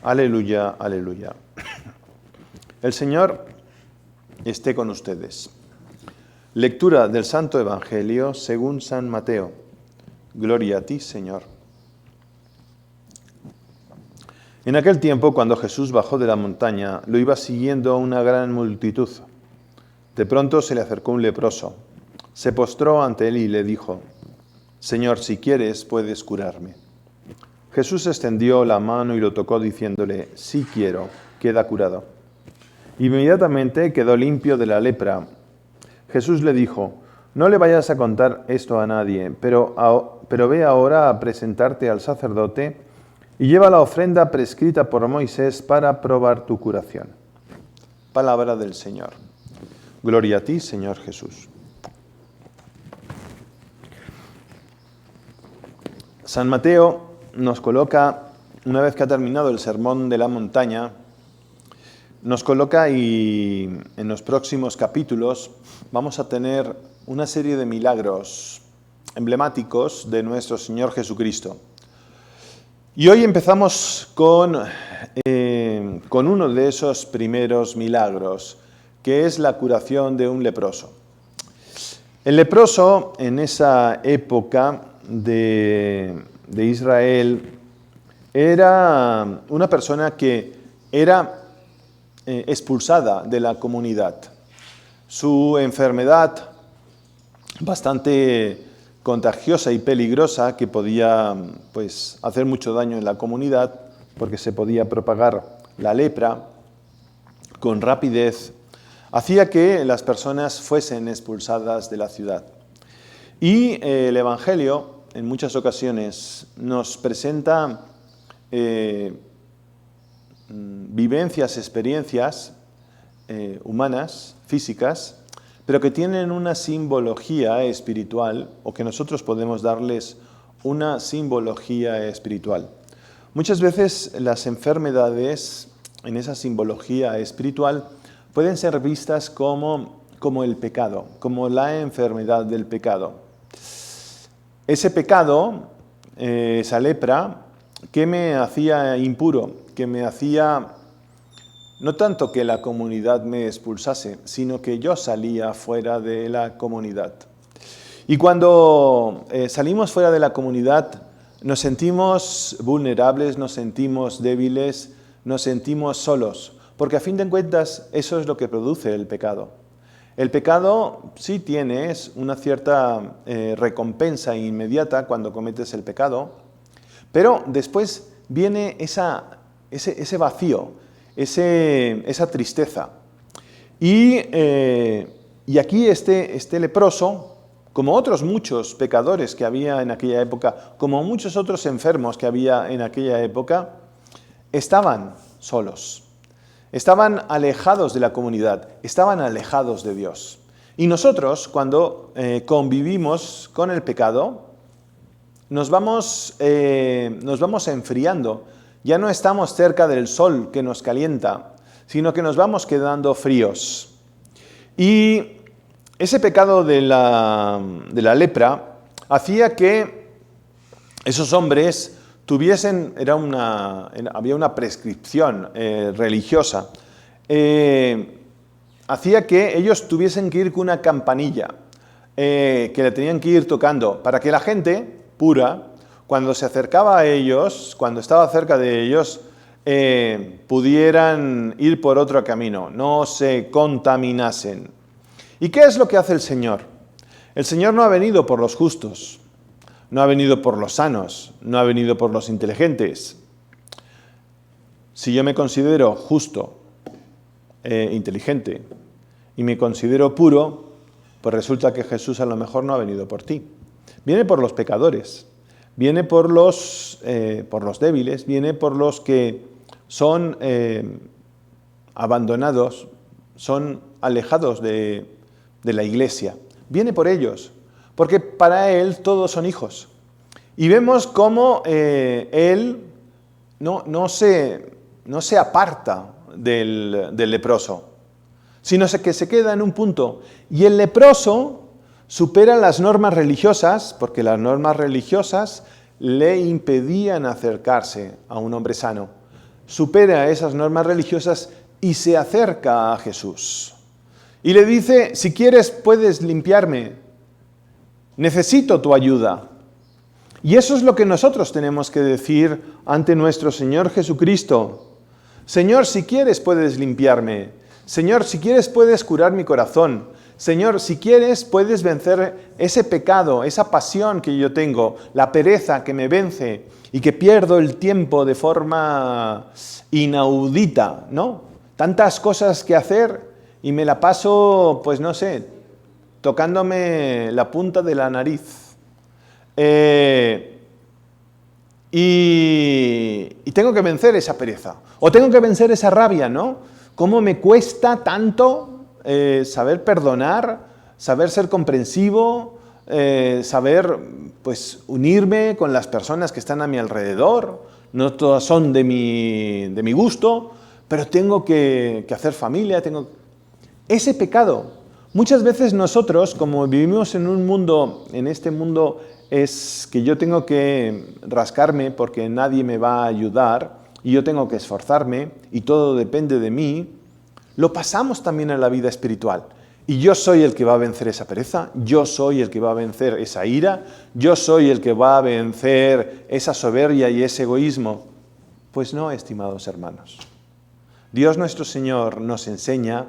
Aleluya, aleluya. El Señor esté con ustedes. Lectura del Santo Evangelio según San Mateo. Gloria a ti, Señor. En aquel tiempo, cuando Jesús bajó de la montaña, lo iba siguiendo una gran multitud. De pronto se le acercó un leproso. Se postró ante él y le dijo: Señor, si quieres, puedes curarme. Jesús extendió la mano y lo tocó diciéndole: sí quiero, queda curado. Inmediatamente quedó limpio de la lepra. Jesús le dijo: no le vayas a contar esto a nadie, pero ve ahora a presentarte al sacerdote y lleva la ofrenda prescrita por Moisés para probar tu curación. Palabra del Señor. Gloria a ti, Señor Jesús. San Mateo nos coloca, una vez que ha terminado el sermón de la montaña, nos coloca y en los próximos capítulos vamos a tener una serie de milagros emblemáticos de nuestro Señor Jesucristo. Y hoy empezamos con uno de esos primeros milagros, que es la curación de un leproso. El leproso, en esa época de Israel, era una persona que era expulsada de la comunidad. Su enfermedad, bastante contagiosa y peligrosa, que podía hacer mucho daño en la comunidad, porque se podía propagar la lepra con rapidez, hacía que las personas fuesen expulsadas de la ciudad. Y el Evangelio, en muchas ocasiones, nos presenta vivencias, experiencias humanas, físicas, pero que tienen una simbología espiritual, o que nosotros podemos darles una simbología espiritual. Muchas veces las enfermedades, en esa simbología espiritual, pueden ser vistas como el pecado, como la enfermedad del pecado. Ese pecado, esa lepra, que me hacía impuro, que me hacía no tanto que la comunidad me expulsase, sino que yo salía fuera de la comunidad. Y cuando salimos fuera de la comunidad, nos sentimos vulnerables, nos sentimos débiles, nos sentimos solos, porque a fin de cuentas eso es lo que produce el pecado. El pecado sí tienes una cierta recompensa inmediata cuando cometes el pecado, pero después viene ese vacío, esa tristeza. Y aquí este leproso, como otros muchos pecadores que había en aquella época, como muchos otros enfermos que había en aquella época, estaban solos. Estaban alejados de la comunidad, estaban alejados de Dios. Y nosotros, cuando convivimos con el pecado, nos vamos enfriando. Ya no estamos cerca del sol que nos calienta, sino que nos vamos quedando fríos. Y ese pecado de la lepra hacía que esos hombres tuviesen, había una prescripción religiosa, hacía que ellos tuviesen que ir con una campanilla, que le tenían que ir tocando, para que la gente pura, cuando se acercaba a ellos, cuando estaba cerca de ellos, pudieran ir por otro camino, no se contaminasen. ¿Y qué es lo que hace el Señor? El Señor no ha venido por los justos, no ha venido por los sanos, no ha venido por los inteligentes. Si yo me considero justo, inteligente, y me considero puro, pues resulta que Jesús a lo mejor no ha venido por ti. Viene por los pecadores, viene por los débiles, viene por los que son abandonados, son alejados de la iglesia. Viene por ellos, porque para Él todos son hijos. Y vemos cómo Él no se aparta del leproso, sino que se queda en un punto. Y el leproso supera las normas religiosas, porque las normas religiosas le impedían acercarse a un hombre sano. supera esas normas religiosas y se acerca a Jesús. Y le dice, si quieres puedes limpiarme, necesito tu ayuda. Y eso es lo que nosotros tenemos que decir ante nuestro Señor Jesucristo. Señor, si quieres puedes limpiarme. Señor, si quieres puedes curar mi corazón. Señor, si quieres puedes vencer ese pecado, esa pasión que yo tengo, la pereza que me vence y que pierdo el tiempo de forma inaudita, ¿no? Tantas cosas que hacer y me la paso, pues no sé, tocándome la punta de la nariz. Y tengo que vencer esa pereza, o tengo que vencer esa rabia, ¿no? ¿Cómo me cuesta tanto saber perdonar, saber ser comprensivo, saber pues unirme con las personas que están a mi alrededor? No todas son de mi gusto, pero tengo que hacer familia, Ese pecado, muchas veces nosotros, como vivimos en este mundo es que yo tengo que rascarme porque nadie me va a ayudar y yo tengo que esforzarme y todo depende de mí, lo pasamos también en la vida espiritual. Y yo soy el que va a vencer esa pereza, yo soy el que va a vencer esa ira, yo soy el que va a vencer esa soberbia y ese egoísmo. Pues no, estimados hermanos. Dios nuestro Señor nos enseña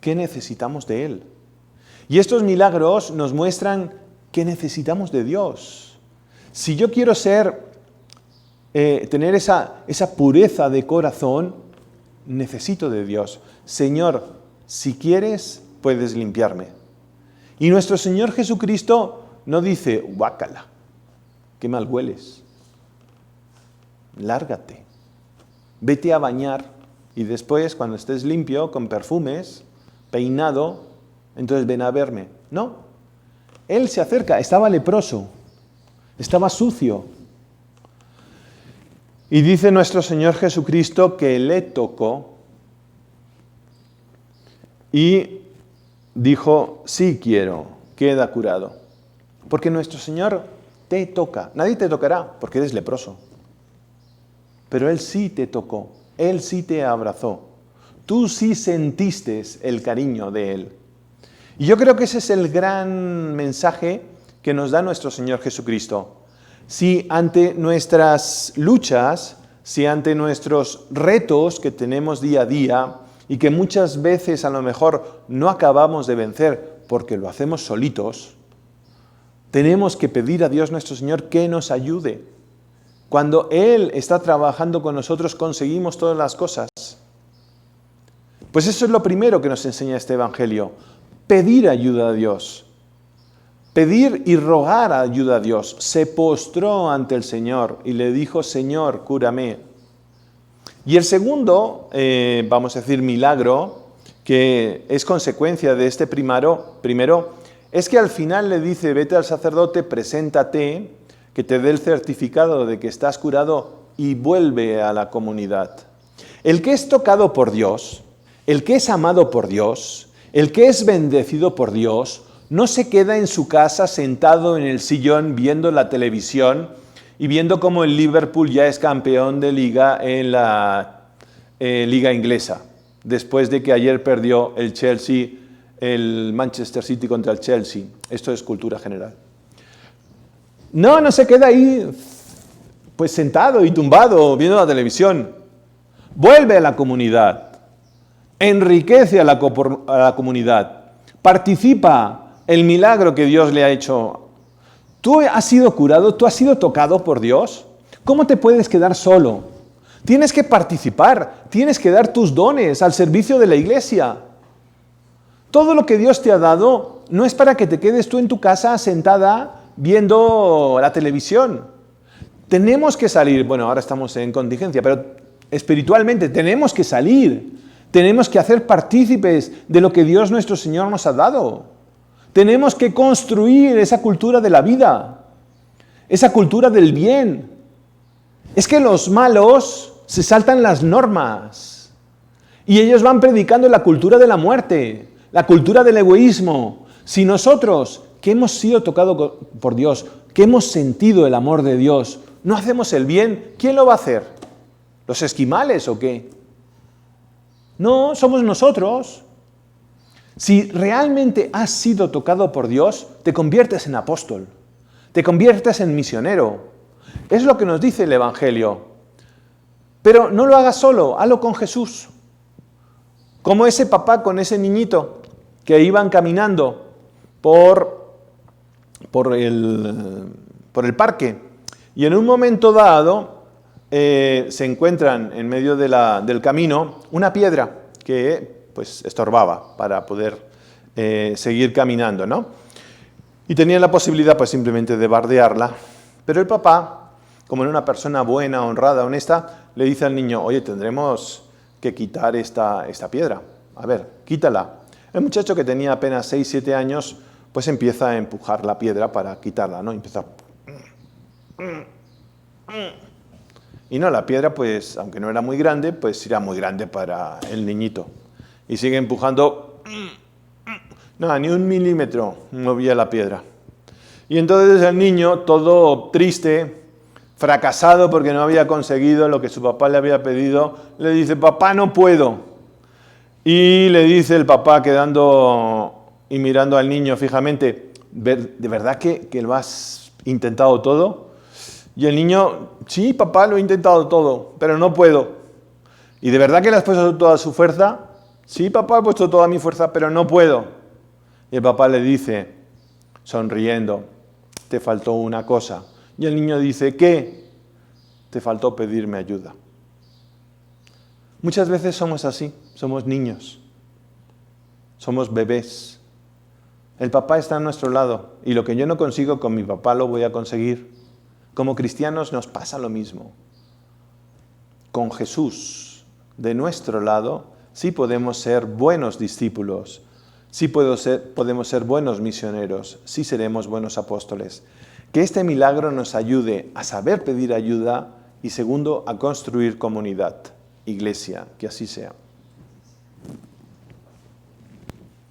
qué necesitamos de Él. Y estos milagros nos muestran qué necesitamos de Dios. Si yo quiero tener esa pureza de corazón, necesito de Dios. Señor, si quieres, puedes limpiarme. Y nuestro Señor Jesucristo no dice, guácala, qué mal hueles. Lárgate, vete a bañar y después, cuando estés limpio, con perfumes, peinado, entonces ven a verme. No. Él se acerca, estaba leproso, estaba sucio. Y dice nuestro Señor Jesucristo que le tocó y dijo, sí quiero, queda curado. Porque nuestro Señor te toca. Nadie te tocará porque eres leproso. Pero Él sí te tocó, Él sí te abrazó. Tú sí sentiste el cariño de Él. Y yo creo que ese es el gran mensaje que nos da nuestro Señor Jesucristo. Si ante nuestras luchas, si ante nuestros retos que tenemos día a día y que muchas veces a lo mejor no acabamos de vencer porque lo hacemos solitos, tenemos que pedir a Dios nuestro Señor que nos ayude. Cuando Él está trabajando con nosotros conseguimos todas las cosas. Pues eso es lo primero que nos enseña este Evangelio. Pedir ayuda a Dios, pedir y rogar ayuda a Dios. Se postró ante el Señor y le dijo, Señor, cúrame. Y el segundo, vamos a decir, milagro, que es consecuencia de este primero, es que al final le dice, vete al sacerdote, preséntate, que te dé el certificado de que estás curado y vuelve a la comunidad. El que es tocado por Dios, el que es amado por Dios, el que es bendecido por Dios, no se queda en su casa sentado en el sillón viendo la televisión y viendo cómo el Liverpool ya es campeón de liga en la liga inglesa, después de que ayer perdió el Chelsea, el Manchester City contra el Chelsea. Esto es cultura general. No se queda ahí pues sentado y tumbado viendo la televisión. Vuelve a la comunidad. Enriquece a la comunidad, participa el milagro que Dios le ha hecho. ¿Tú has sido curado? ¿Tú has sido tocado por Dios? ¿Cómo te puedes quedar solo? Tienes que participar, tienes que dar tus dones al servicio de la iglesia. Todo lo que Dios te ha dado no es para que te quedes tú en tu casa sentada viendo la televisión. Tenemos que salir, bueno, ahora estamos en contingencia, pero espiritualmente tenemos que salir. Tenemos que hacer partícipes de lo que Dios nuestro Señor nos ha dado. Tenemos que construir esa cultura de la vida, esa cultura del bien. Es que los malos se saltan las normas y ellos van predicando la cultura de la muerte, la cultura del egoísmo. Si nosotros, que hemos sido tocados por Dios, que hemos sentido el amor de Dios, no hacemos el bien, ¿quién lo va a hacer? ¿Los esquimales o qué? No, somos nosotros. Si realmente has sido tocado por Dios, te conviertes en apóstol, te conviertes en misionero. Es lo que nos dice el Evangelio. Pero no lo hagas solo, hazlo con Jesús. Como ese papá con ese niñito que iban caminando por el parque. Y en un momento dado se encuentran en medio del camino una piedra que pues estorbaba para poder seguir caminando, ¿no? Y tenían la posibilidad pues simplemente de bardearla. Pero el papá, como era una persona buena, honrada, honesta, le dice al niño, oye, tendremos que quitar esta piedra. A ver, quítala. El muchacho, que tenía apenas 6, 7 años, pues empieza a empujar la piedra para quitarla, ¿no? Empieza... Y no, la piedra, pues, aunque no era muy grande, pues era muy grande para el niñito. Y sigue empujando. No, ni 1 milímetro movía la piedra. Y entonces el niño, todo triste, fracasado porque no había conseguido lo que su papá le había pedido, le dice, papá, no puedo. Y le dice el papá, quedando y mirando al niño fijamente, ¿de verdad que lo has intentado todo? Y el niño, sí, papá, lo he intentado todo, pero no puedo. ¿Y de verdad que le has puesto toda su fuerza? Sí, papá, he puesto toda mi fuerza, pero no puedo. Y el papá le dice, sonriendo, te faltó una cosa. Y el niño dice, ¿qué? Te faltó pedirme ayuda. Muchas veces somos así, somos niños, somos bebés. El papá está a nuestro lado y lo que yo no consigo con mi papá lo voy a conseguir. Como cristianos nos pasa lo mismo. Con Jesús de nuestro lado, sí podemos ser buenos discípulos, sí podemos ser buenos misioneros, sí seremos buenos apóstoles. Que este milagro nos ayude a saber pedir ayuda y, segundo, a construir comunidad, iglesia, que así sea.